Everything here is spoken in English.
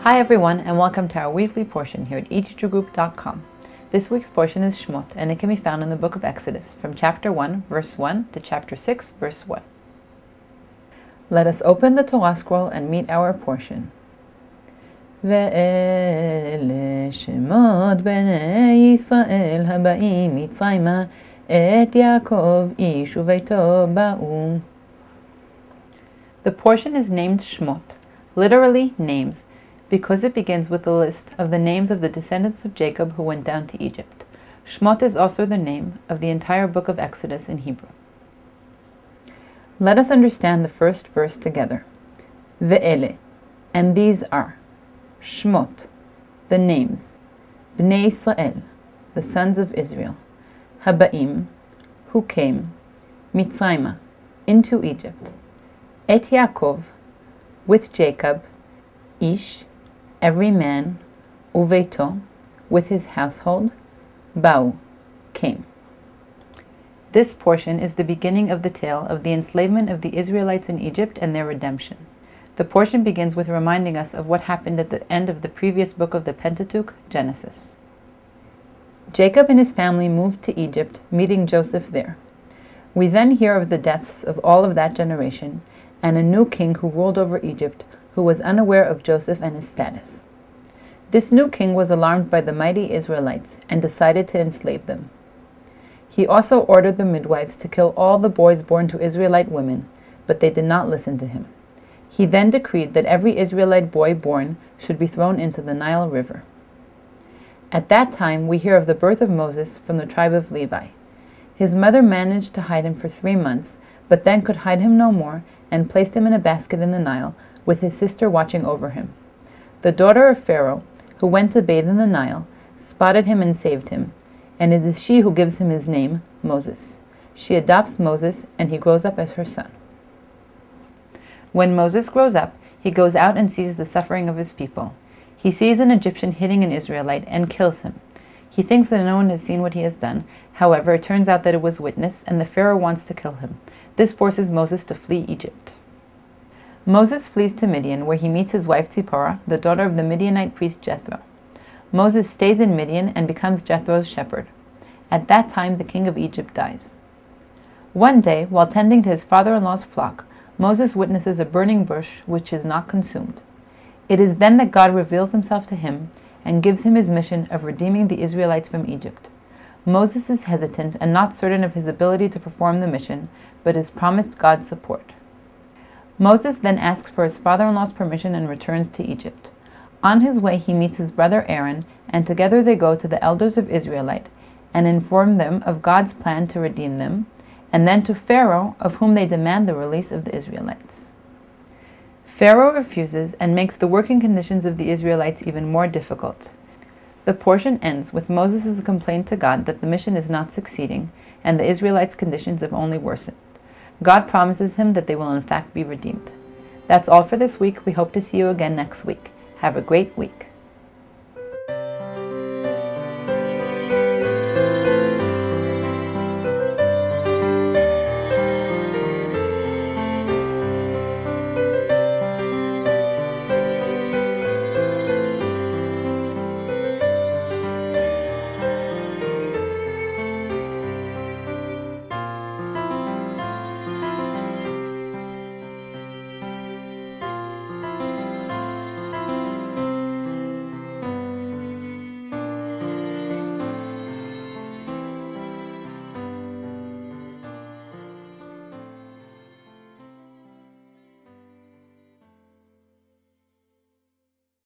Hi everyone, and welcome to our weekly portion here at eteachergroup.com. This week's portion is Shemot, and it can be found in the book of Exodus, from chapter 1, verse 1 to chapter 6, verse 1. Let us open the Torah scroll and meet our portion. ואלה שמות בני ישראל הבאים מצרימה את יעקב איש וביתו באו. The portion is named Shemot, literally names, because it begins with a list of the names of the descendants of Jacob who went down to Egypt. Shemot is also the name of the entire book of Exodus in Hebrew. Let us understand the first verse together. Ve'ele, and these are Shemot, the names, Bnei Israel, the sons of Israel, Haba'im, who came, Mitzrayma, into Egypt, Et Yaakov, with Jacob, Ish, every man, Uveito, with his household, Ba'u, came. This portion is the beginning of the tale of the enslavement of the Israelites in Egypt and their redemption. The portion begins with reminding us of what happened at the end of the previous book of the Pentateuch, Genesis. Jacob and his family moved to Egypt, meeting Joseph there. We then hear of the deaths of all of that generation, and a new king who ruled over Egypt, who was unaware of Joseph and his status. This new king was alarmed by the mighty Israelites and decided to enslave them. He also ordered the midwives to kill all the boys born to Israelite women, but they did not listen to him. He then decreed that every Israelite boy born should be thrown into the Nile River. At that time, we hear of the birth of Moses from the tribe of Levi. His mother managed to hide him for 3 months, but then could hide him no more and placed him in a basket in the Nile, with his sister watching over him. The daughter of Pharaoh, who went to bathe in the Nile, spotted him and saved him, and it is she who gives him his name, Moses. She adopts Moses, and he grows up as her son. When Moses grows up, he goes out and sees the suffering of his people. He sees an Egyptian hitting an Israelite and kills him. He thinks that no one has seen what he has done. However, it turns out that it was witnessed, and the Pharaoh wants to kill him. This forces Moses to flee Egypt. Moses flees to Midian, where he meets his wife Zipporah, the daughter of the Midianite priest Jethro. Moses stays in Midian and becomes Jethro's shepherd. At that time, the king of Egypt dies. One day, while tending to his father-in-law's flock, Moses witnesses a burning bush which is not consumed. It is then that God reveals himself to him and gives him his mission of redeeming the Israelites from Egypt. Moses is hesitant and not certain of his ability to perform the mission, but is promised God's support. Moses then asks for his father-in-law's permission and returns to Egypt. On his way, he meets his brother Aaron, and together they go to the elders of Israelite and inform them of God's plan to redeem them, and then to Pharaoh, of whom they demand the release of the Israelites. Pharaoh refuses and makes the working conditions of the Israelites even more difficult. The portion ends with Moses' complaint to God that the mission is not succeeding, and the Israelites' conditions have only worsened. God promises him that they will in fact be redeemed. That's all for this week. We hope to see you again next week. Have a great week.